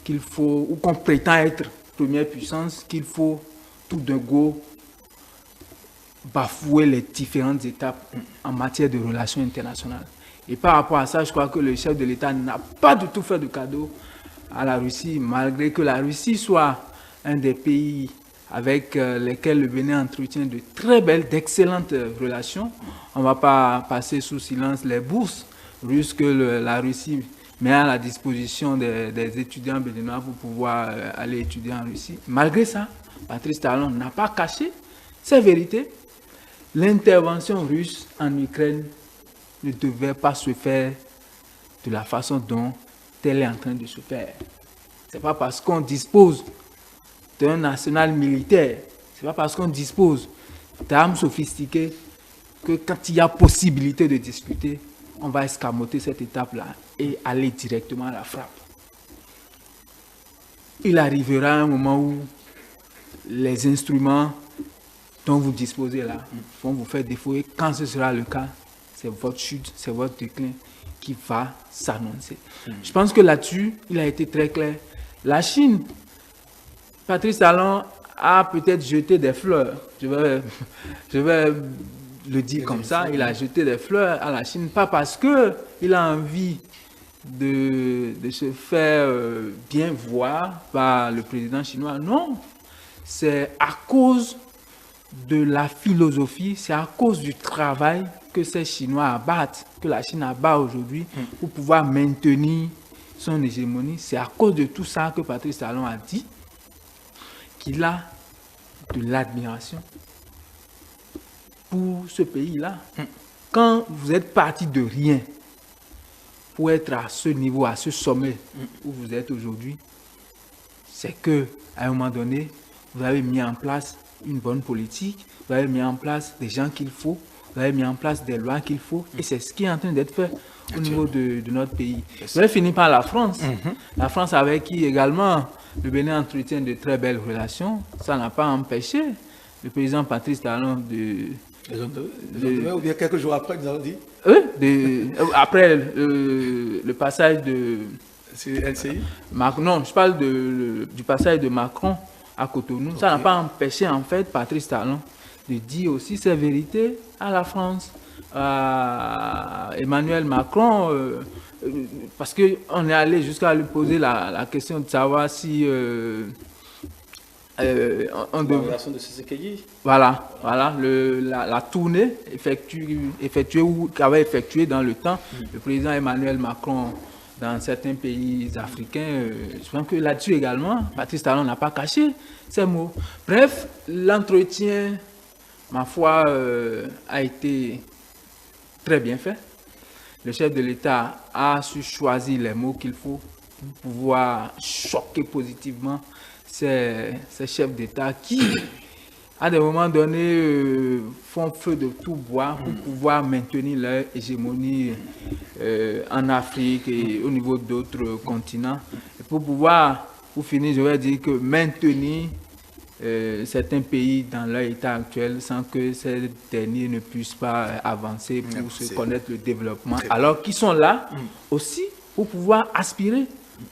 qu'il faut, ou qu'on prétend être première puissance, qu'il faut tout d'un go bafouer les différentes étapes en matière de relations internationales. Et par rapport à ça, je crois que le chef de l'État n'a pas du tout fait de cadeau à la Russie, malgré que la Russie soit un des pays avec lesquels le Bénin entretient de très belles, d'excellentes relations. On ne va pas passer sous silence les bourses russes que la Russie met à la disposition des étudiants béninois pour pouvoir aller étudier en Russie. Malgré ça, Patrice Talon n'a pas caché ces vérités. L'intervention russe en Ukraine ne devait pas se faire de la façon dont elle est en train de se faire. Ce n'est pas parce qu'on dispose d'un arsenal militaire, ce n'est pas parce qu'on dispose d'armes sophistiquées que quand il y a possibilité de discuter, on va escamoter cette étape-là et aller directement à la frappe. Il arrivera un moment où les instruments dont vous disposez là vont vous faire défaut et quand ce sera le cas, c'est votre chute, c'est votre déclin qui va s'annoncer. Je pense que là-dessus, il a été très clair. La Chine, Patrice Talon a peut-être jeté des fleurs. Je vais le dire comme ça. Il a jeté des fleurs à la Chine, pas parce qu'il a envie de se faire bien voir par le président chinois. Non, c'est à cause de la philosophie, c'est à cause du travail que ces Chinois abattent, que la Chine abat aujourd'hui pour pouvoir maintenir son hégémonie. C'est à cause de tout ça que Patrice Talon a dit qu'il a de l'admiration pour ce pays-là. Quand vous êtes parti de rien pour être à ce niveau, à ce sommet où vous êtes aujourd'hui, c'est que à un moment donné, vous avez mis en place une bonne politique, vous avez mis en place des gens qu'il faut, vous avez mis en place des lois qu'il faut, et c'est ce qui est en train d'être fait au niveau de notre pays. Vous avez fini par la France. La France avec qui également le Bénin entretient de très belles relations. Ça n'a pas empêché le président Patrice Talon ou bien quelques jours après, nous avons dit après le passage de... C'est LCI Non, je parle du passage de Macron à Cotonou. Okay. Ça n'a pas empêché en fait Patrice Talon de dire aussi ses vérités à la France, à Emmanuel Macron, parce qu'on est allé jusqu'à lui poser la question de savoir si on devait... Voilà, la tournée qu'avait effectuée dans le temps le président Emmanuel Macron dans certains pays africains. Je pense que là-dessus également, Patrice Talon n'a pas caché ces mots. Bref, l'entretien, ma foi, a été très bien fait. Le chef de l'État a su choisir les mots qu'il faut pour pouvoir choquer positivement ces chefs d'État qui, à des moments donnés, font feu de tout bois pour pouvoir maintenir leur hégémonie en Afrique et au niveau d'autres continents. Et pour pouvoir, pour finir, je vais dire que maintenir certains pays dans leur état actuel sans que ces derniers ne puissent pas avancer pour se connaître le développement, alors qu'ils sont là aussi pour pouvoir aspirer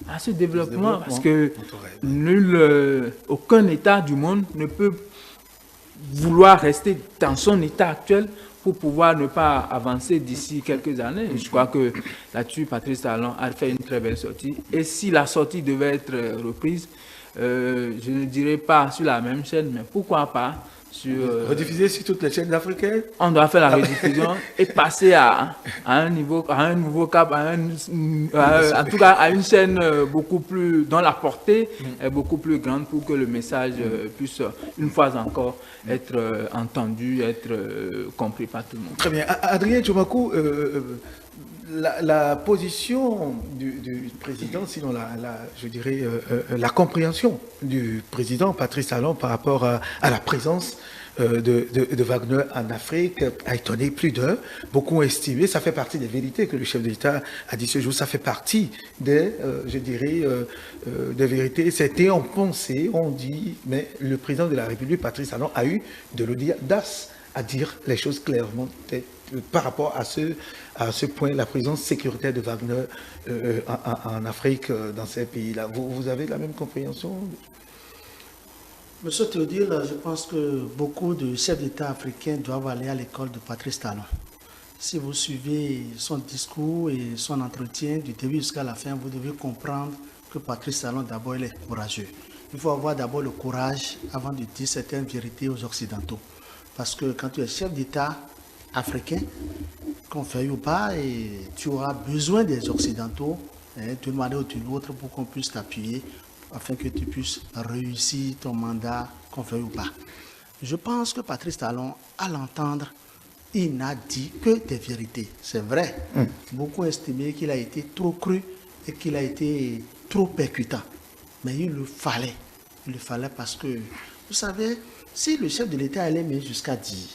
à ce développement, parce que aucun État du monde ne peut vouloir rester dans son état actuel pour pouvoir ne pas avancer d'ici quelques années. Je crois que là-dessus, Patrice Talon a fait une très belle sortie. Et si la sortie devait être reprise, je ne dirais pas sur la même chaîne, mais pourquoi pas rediffuser sur toutes les chaînes africaines. On doit faire la rediffusion et passer à un nouveau cap, en tout cas à une chaîne beaucoup plus, dont la portée est beaucoup plus grande pour que le message puisse une fois encore être entendu, être compris par tout le monde. Très bien. Adrien Tchomakou, la position du président, sinon je dirais la compréhension du président Patrice Talon par rapport à la présence de Wagner en Afrique a étonné plus d'un. Beaucoup ont estimé, ça fait partie des vérités que le chef de l'État a dit ce jour, ça fait partie des, je dirais, des vérités. Certains ont pensé, ont dit, mais le président de la République, Patrice Talon, a eu de l'audace à dire les choses clairement par rapport à ce point, la présence sécuritaire de Wagner en Afrique, dans ces pays-là. Vous avez la même compréhension? Monsieur Théodile, je pense que beaucoup de chefs d'État africains doivent aller à l'école de Patrice Talon. Si vous suivez son discours et son entretien du début jusqu'à la fin, vous devez comprendre que Patrice Talon, d'abord, il est courageux. Il faut avoir d'abord le courage avant de dire certaines vérités aux Occidentaux. Parce que quand tu es chef d'État africain, qu'on fait ou pas, et tu auras besoin des Occidentaux, d'une manière ou d'une autre, pour qu'on puisse t'appuyer, afin que tu puisses réussir ton mandat, qu'on fait ou pas. Je pense que Patrice Talon, à l'entendre, il n'a dit que des vérités. C'est vrai. Beaucoup estimaient qu'il a été trop cru et qu'il a été trop percutant. Mais il le fallait. Il le fallait parce que, vous savez, si le chef de l'État allait même jusqu'à dire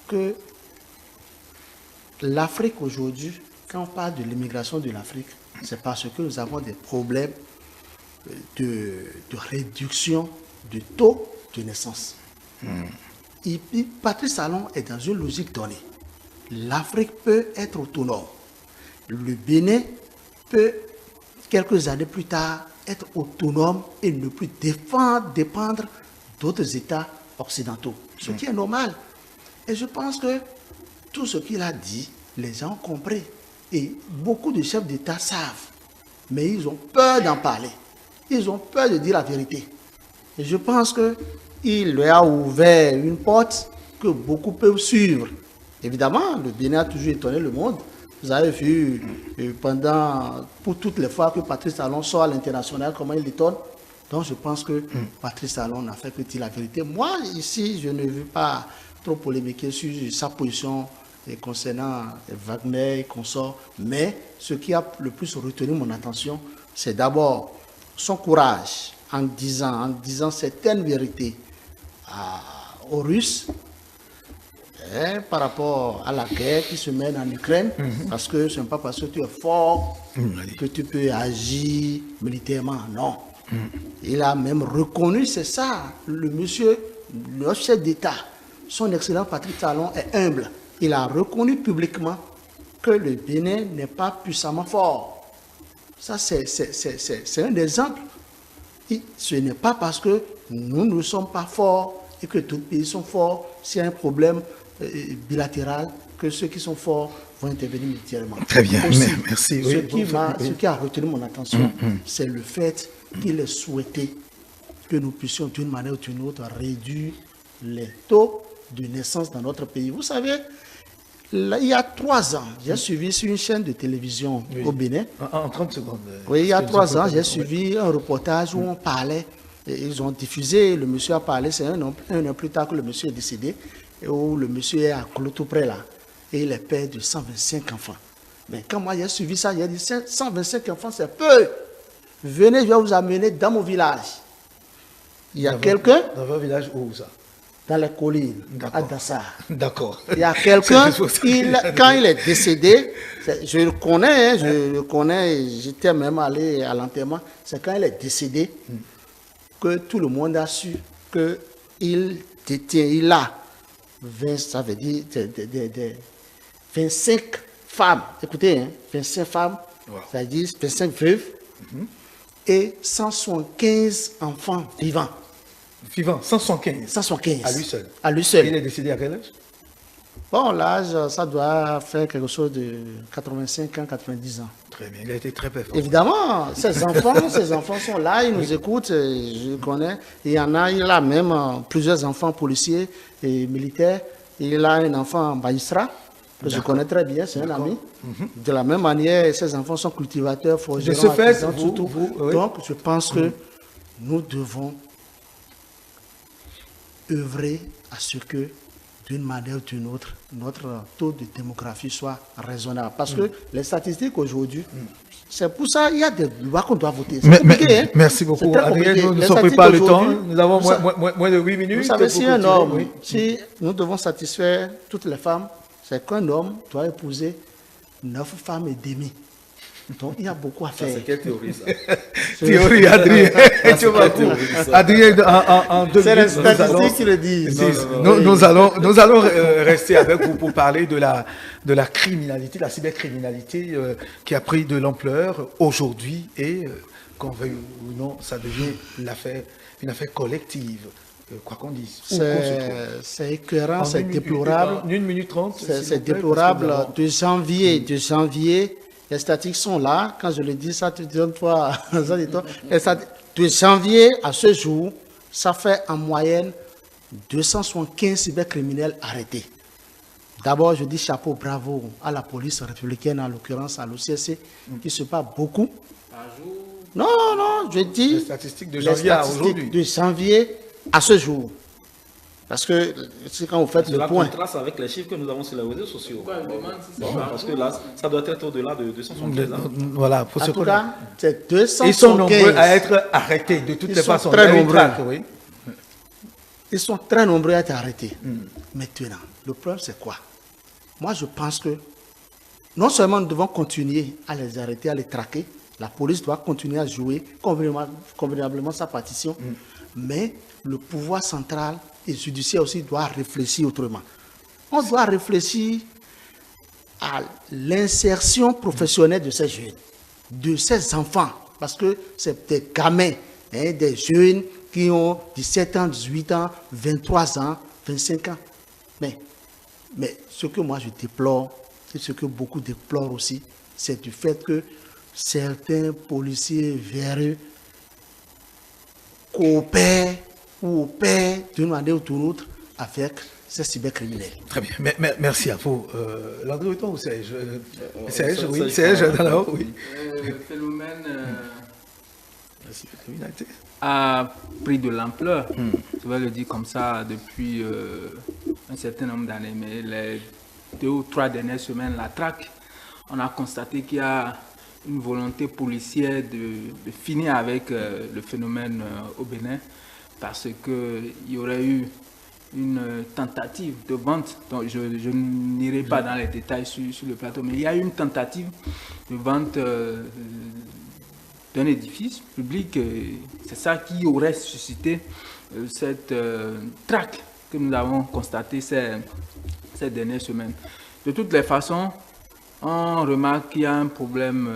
que l'Afrique aujourd'hui, quand on parle de l'immigration de l'Afrique, c'est parce que nous avons des problèmes de réduction du taux de naissance. Patrice Talon est dans une logique donnée. L'Afrique peut être autonome. Le Bénin peut, quelques années plus tard, être autonome et ne plus dépendre d'autres États occidentaux, ce qui est normal. Et je pense que tout ce qu'il a dit, les gens ont compris. Et beaucoup de chefs d'État savent, mais ils ont peur d'en parler. Ils ont peur de dire la vérité. Et je pense qu'il lui a ouvert une porte que beaucoup peuvent suivre. Évidemment, le Bénin a toujours étonné le monde. Vous avez vu pour toutes les fois que Patrice Talon sort à l'international, comment il étonne. Donc je pense que Patrice Talon n'a fait que dire la vérité. Moi, ici, je ne veux pas trop polémiquer sur sa position concernant Wagner et consorts, mais ce qui a le plus retenu mon attention, c'est d'abord son courage en disant certaines vérités aux Russes par rapport à la guerre qui se mène en Ukraine, parce que ce n'est pas parce que tu es fort que tu peux agir militairement, non. Il a même reconnu, c'est ça, le chef d'État, son excellent Patrice Talon est humble. Il a reconnu publiquement que le Bénin n'est pas puissamment fort. Ça, c'est un exemple. Ce n'est pas parce que nous ne sommes pas forts et que tous les pays sont forts, s'il y a un problème bilatéral, que ceux qui sont forts vont intervenir militairement. Très bien, merci. Ce qui a retenu mon attention, c'est le fait qu'il ait souhaité que nous puissions d'une manière ou d'une autre réduire les taux de naissance dans notre pays. Vous savez, là, il y a 3 ans, j'ai suivi sur une chaîne de télévision au Bénin. En 30 secondes. Oui, il y a 3 ans, j'ai suivi un reportage où on parlait, et ils ont diffusé, le monsieur a parlé, c'est un an plus tard que le monsieur est décédé, et où le monsieur est à Clou tout près là, et il est père de 125 enfants. Mais quand moi j'ai suivi ça, j'ai dit 125 enfants, c'est peu. Venez, je vais vous amener dans mon village. Il y a quelqu'un. Dans votre village où ça? Dans les collines, à Dassar. D'accord. Il y a quelqu'un, quand il est décédé, je le connais, j'étais même allé à l'enterrement, c'est quand il est décédé que tout le monde a su qu'il détient, il a 20, ça veut dire 25 femmes, écoutez, 25 femmes, ça veut dire 25 veuves, et 175 enfants vivants. Vivant, 175. 175. À lui seul. À lui seul. Il est décédé à quel âge? Bon, l'âge, ça doit faire quelque chose de 85 ans, 90 ans. Très bien, il a été très performant. Évidemment, ces enfants sont là, ils nous écoutent, je connais. Il y en a, il a même plusieurs enfants policiers et militaires. Il a un enfant magistrat, que je connais très bien, c'est un ami. De la même manière, ces enfants sont cultivateurs, forgerons, De ce fait, artisans, surtout. oui. Donc, je pense que nous devons œuvrer à ce que, d'une manière ou d'une autre, notre taux de démographie soit raisonnable. Parce que les statistiques aujourd'hui, c'est pour ça qu'il y a des lois qu'on doit voter. C'est compliqué, hein? Merci beaucoup, C'est très Adrien. compliqué. Nous ne Les sommes pas le temps. statistiques Nous avons aujourd'hui, moins de 8 minutes. vous savez, si un pour continuer, homme, oui. si nous devons satisfaire toutes les femmes, c'est qu'un homme doit épouser 9 femmes et demie. Donc, il y a beaucoup à faire. C'est quelle théorie, ça? Théorie, Adrien. Tu vas tout. Adrien, en 2 C'est les minutes, nous allons- statistiques qui le disent. Nous allons rester avec vous pour parler de la criminalité, la cybercriminalité qui a pris de l'ampleur aujourd'hui et, qu'on veuille ou non, ça devient une affaire collective, quoi qu'on dise. Où qu'on se trouve. C'est écœurant, En c'est une minute, déplorable. en 1 minute 30. s'il vous C'est plaît, déplorable. parce que nous avons- De janvier, les statistiques sont là. Quand je le dis, ça te donne toi. De janvier à ce jour, ça fait en moyenne 275 cybercriminels arrêtés. D'abord, je dis chapeau, bravo à la police républicaine, en l'occurrence à l'OCC, qui se bat beaucoup. Non, je dis Les statistiques de les janvier à statistiques aujourd'hui. de janvier à ce jour. Parce que c'est quand vous faites le Cela point. contraste avec les chiffres que nous avons sur les réseaux sociaux. Pourquoi je demande si c'est Bon, pas parce que là, ça doit être au-delà de 275 ans. Voilà, pour En ce tout qu'on cas, c'est 275. Ils sont nombreux à être arrêtés de toutes Ils les sont façons. très Il y a une nombreux. traque, oui. Ils sont très nombreux à être arrêtés. Maintenant, le problème, c'est quoi? Moi, je pense que non seulement nous devons continuer à les arrêter, à les traquer, la police doit continuer à jouer convenablement sa partition, mais le pouvoir central et judiciaire aussi doit réfléchir autrement. On doit réfléchir à l'insertion professionnelle de ces jeunes, de ces enfants, parce que c'est des gamins, hein, des jeunes qui ont 17 ans, 18 ans, 23 ans, 25 ans. Mais ce que moi je déplore, et ce que beaucoup déplorent aussi, c'est du fait que certains policiers véreux coopèrent ou opèrent d'une manière ou d'une autre avec ces cybercriminels. Très bien. Merci à vous. Landry, toi ou Serge Serge, Serge, oui. Serge, alors, oui. Le phénomène La cybercriminalité. a pris de l'ampleur, je vais le dire comme ça, depuis un certain nombre d'années. Mais les 2 ou 3 dernières semaines, la traque, on a constaté qu'il y a une volonté policière de finir avec le phénomène au Bénin, parce qu'il y aurait eu une tentative de vente, donc je n'irai pas dans les détails sur le plateau, mais il y a eu une tentative de vente d'un édifice public. C'est ça qui aurait suscité cette traque que nous avons constatée ces dernières semaines. De toutes les façons, on remarque qu'il y a un problème,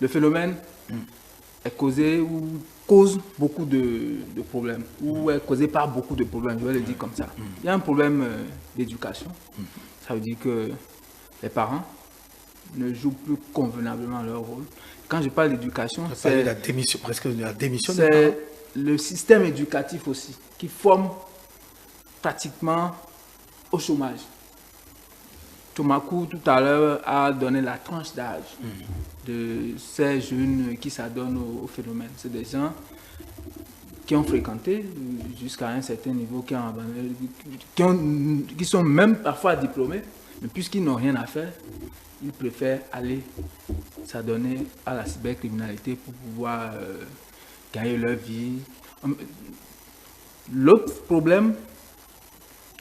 le phénomène est causé ou cause beaucoup de problèmes, ou est causé par beaucoup de problèmes, je vais le dire comme ça. Il y a un problème d'éducation, ça veut dire que les parents ne jouent plus convenablement leur rôle. Quand je parle d'éducation, C'est la démission, presque de la démission. c'est le système éducatif aussi, qui forme pratiquement au chômage. Tomakou, tout à l'heure, a donné la tranche d'âge de ces jeunes qui s'adonnent au phénomène. C'est des gens qui ont fréquenté jusqu'à un certain niveau, qui sont même parfois diplômés, mais puisqu'ils n'ont rien à faire, ils préfèrent aller s'adonner à la cybercriminalité pour pouvoir gagner leur vie. L'autre problème,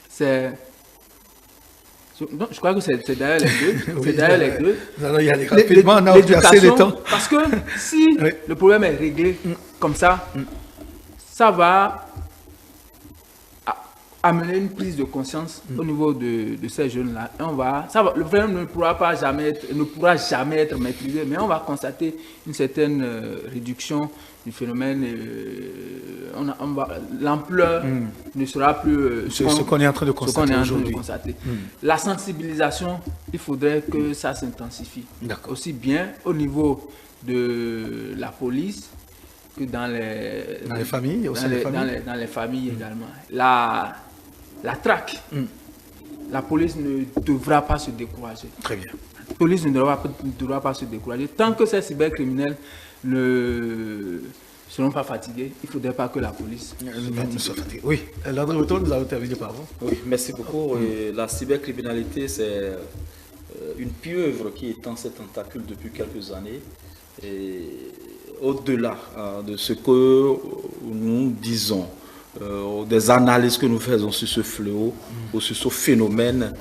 c'est... Non, je crois que c'est derrière les deux. Oui, c'est derrière les deux. Nous allons y aller rapidement, on a assez de temps. Parce que si Oui. le problème est réglé comme ça, ça va amener une prise de conscience au niveau de ces jeunes-là. Le phénomène ne pourra jamais être maîtrisé, mais on va constater une certaine réduction du phénomène. L'ampleur ne sera plus ce qu'on est en train de constater aujourd'hui. La sensibilisation, il faudrait que ça s'intensifie. Aussi bien au niveau de la police que dans les familles, dans les familles également. La traque, la police ne devra pas se décourager. Très bien. La police ne devra pas se décourager. Tant que ces cybercriminels ne seront pas fatigués, il ne faudrait pas que la police soit fatiguée. Oui, Landry Ouitton, nous allons terminer par vous. Oui, merci beaucoup. La cybercriminalité, c'est une pieuvre qui étend ses tentacules depuis quelques années. Et au-delà de ce que nous disons, des analyses que nous faisons sur ce fléau ou sur ce phénomène,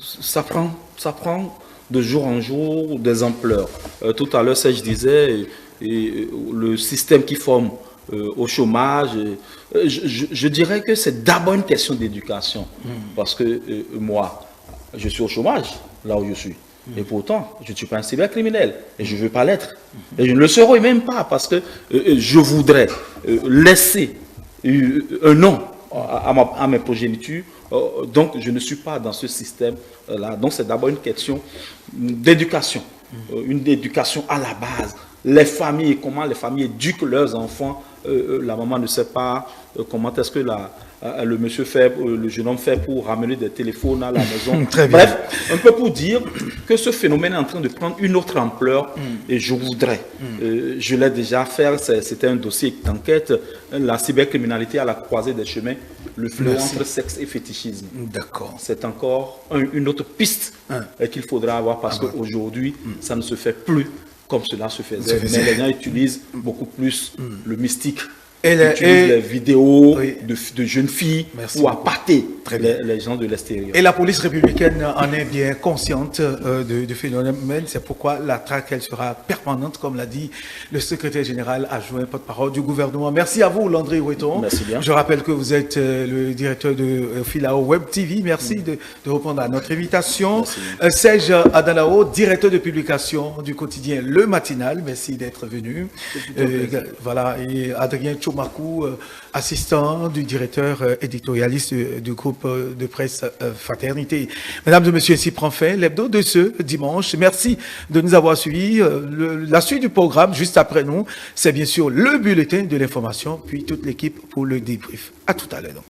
ça prend de jour en jour des ampleurs. Tout à l'heure, je disais, le système qui forme au chômage, je dirais que c'est d'abord une question d'éducation. Parce que moi, je suis au chômage, là où je suis. Et pourtant, je ne suis pas un cybercriminel et je ne veux pas l'être. Et je ne le serai même pas parce que je voudrais laisser un nom à mes progénitures. Donc, je ne suis pas dans ce système-là. Donc, c'est d'abord une question d'éducation. Une éducation à la base. Les familles, comment les familles éduquent leurs enfants. La maman ne sait pas comment est-ce que le monsieur fait, le jeune homme fait pour ramener des téléphones à la maison. Bref, un peu pour dire que ce phénomène est en train de prendre une autre ampleur et je voudrais, je l'ai déjà fait, c'était un dossier d'enquête, la cybercriminalité à la croisée des chemins, le fléau entre sexe et fétichisme. D'accord. C'est encore une autre piste qu'il faudra avoir parce qu'aujourd'hui, ça ne se fait plus comme cela se faisait. Mais les gens utilisent beaucoup plus le mystique. Utilisent les vidéos de jeunes filles pour appâter les gens de l'extérieur. Et la police républicaine en est bien consciente du phénomène. C'est pourquoi la traque, elle sera permanente, comme l'a dit le secrétaire général adjoint porte-parole du gouvernement. Merci à vous, Landry Ouitton. Merci bien. Je rappelle que vous êtes le directeur de Filao Web TV. Merci de répondre à notre invitation. Serge Adanao, directeur de publication du quotidien Le Matinal. Merci d'être venu. Voilà, et Adrien Tchomakou, assistant du directeur éditorialiste du groupe de presse Fraternité. Mesdames et messieurs, ainsi prend fin l'hebdo de ce dimanche. Merci de nous avoir suivis. La suite du programme, juste après nous, c'est bien sûr le bulletin de l'information, puis toute l'équipe pour le débrief. À tout à l'heure.